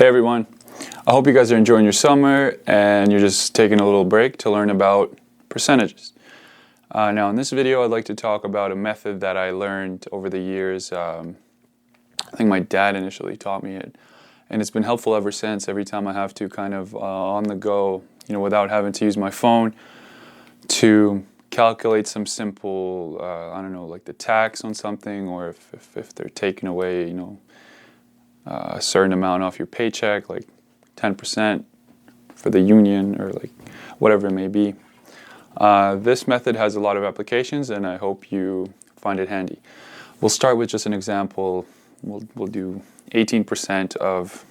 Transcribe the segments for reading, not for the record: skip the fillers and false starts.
Hey everyone, I hope you guys are enjoying your summer and you're just taking a little break to learn about percentages. Now in this video I'd like to talk about a method that I learned over the years. I think my dad initially taught me it, and it's been helpful ever since. Every time I have to kind of on the go, without having to use my phone to calculate some simple, I don't know, like the tax on something, or if they're taking away, a certain amount off your paycheck, like 10% for the union, or like whatever it may be. This method has a lot of applications, and I hope you find it handy. We'll start with just an example. We'll do 18% of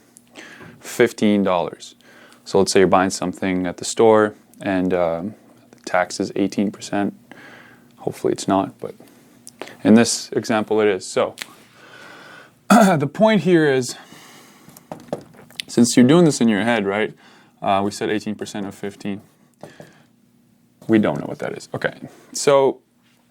$15. So let's say you're buying something at the store, and the tax is 18%. Hopefully it's not, but in this example it is. So the point here is, since you're doing this in your head, right? We said 18% of 15. We don't know what that is. Okay, so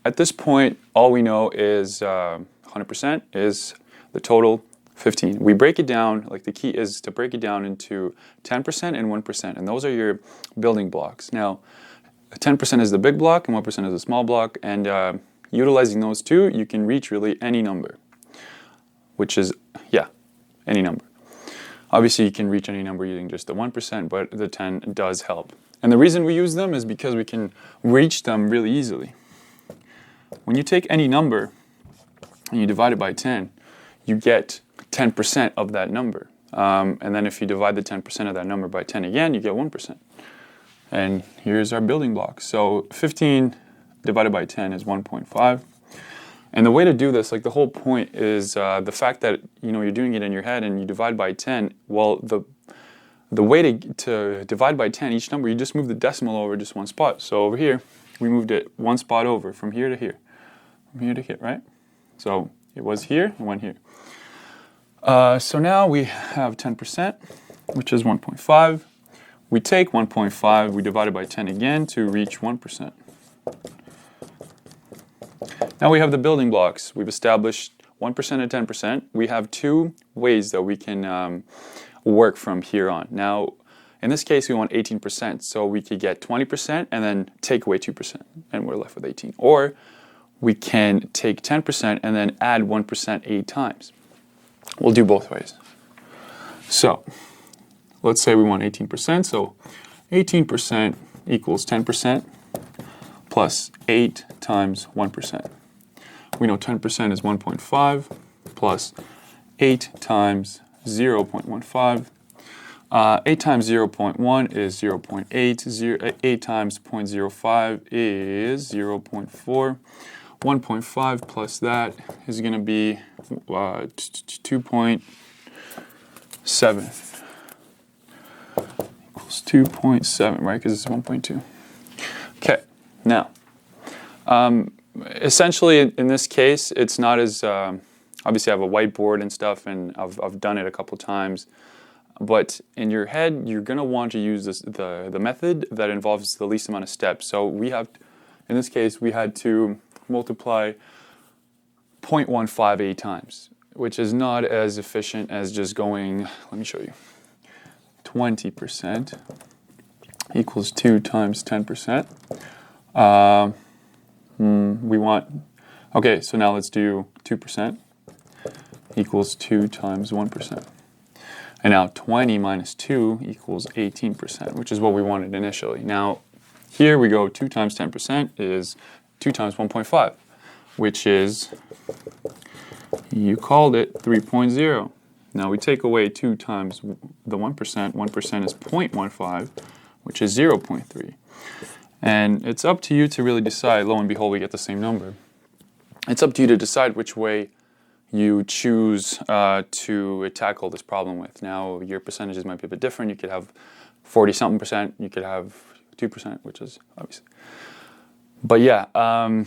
at this point, all we know is 100% is the total 15. We break it down, like the key is to break it down into 10% and 1%, and those are your building blocks. Now, 10% is the big block and 1% is the small block, and utilizing those two, you can reach really any number, which is, any number. Obviously, you can reach any number using just the 1%, but the 10 does help. And the reason we use them is because we can reach them really easily. When you take any number and you divide it by 10, you get 10% of that number. And then if you divide the 10% of that number by 10 again, you get 1%. And here's our building blocks. So 15 divided by 10 is 1.5. And the way to do this, like the whole point is the fact that you're doing it in your head and you divide by 10. Well, the way to divide by 10, each number, you just move the decimal over just one spot. So over here, we moved it one spot over from here to here. From here to here, right? So it was here, it went here. So now we have 10%, which is 1.5. We take 1.5, we divide it by 10 again to reach 1%. Now we have the building blocks. We've established 1% and 10%. We have two ways that we can work from here on. Now, in this case, we want 18%, so we could get 20% and then take away 2%, and we're left with 18. Or we can take 10% and then add 1% 8 times. We'll do both ways. So, let's say we want 18%, so 18% equals 10% plus 8 times 1%. We know 10% is 1.5 plus 8 times 0.15. 8 times 0.1 is 0.8. 8 times 0.05 is 0.4. 1.5 plus that is going to be 2.7. Equals 2.7, right? Because it's 1.2. Okay, now, essentially in this case, it's not as, obviously I have a whiteboard and stuff, and I've done it a couple times, but in your head, you're going to want to use the method that involves the least amount of steps. So we have, in this case, we had to multiply 0.158 times, which is not as efficient as just going, let me show you, 20% equals 2 times 10%. We want, okay, so now let's do 2% equals 2 times 1%. And now 20 minus 2 equals 18%, which is what we wanted initially. Now, here we go, 2 times 10% is 2 times 1.5, which is, you called it, 3.0. Now we take away 2 times the 1%. 1% is 0.15, which is 0.3. And it's up to you to really decide. Lo and behold, we get the same number. It's up to you to decide which way you choose to tackle this problem with. Now, your percentages might be a bit different. You could have 40-something percent. You could have 2%, which is obviously. But yeah, I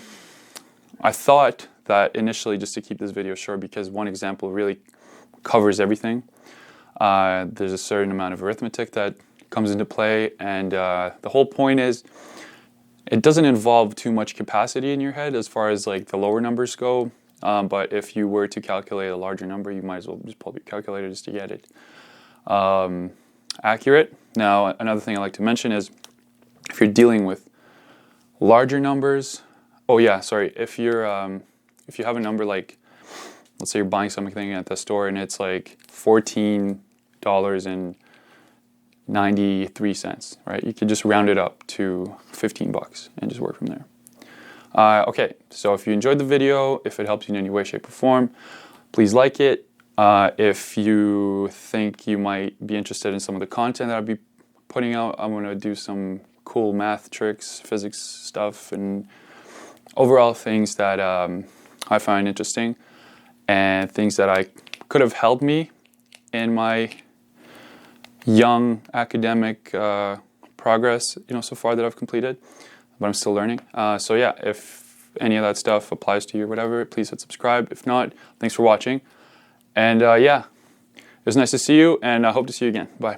thought that initially, just to keep this video short, because one example really covers everything. There's a certain amount of arithmetic that comes into play, and the whole point is, it doesn't involve too much capacity in your head as far as like the lower numbers go. But if you were to calculate a larger number, you might as well just pull up your calculator just to get it. accurate. Now, another thing I like to mention is if you're dealing with larger numbers. Oh yeah, sorry. If you have a number like, let's say you're buying something at the store and it's like $14.93, right? You could just round it up to $15 and just work from there. Okay, so if you enjoyed the video, if it helps you in any way, shape, or form, please like it. If you think you might be interested in some of the content that I'll be putting out, I'm going to do some cool math tricks, physics stuff, and overall things that I find interesting and things that I could have helped me in my young academic progress, so far that I've completed, but I'm still learning. So yeah, if any of that stuff applies to you or whatever, please hit subscribe. If not, thanks for watching. And yeah, it was nice to see you, and I hope to see you again. Bye.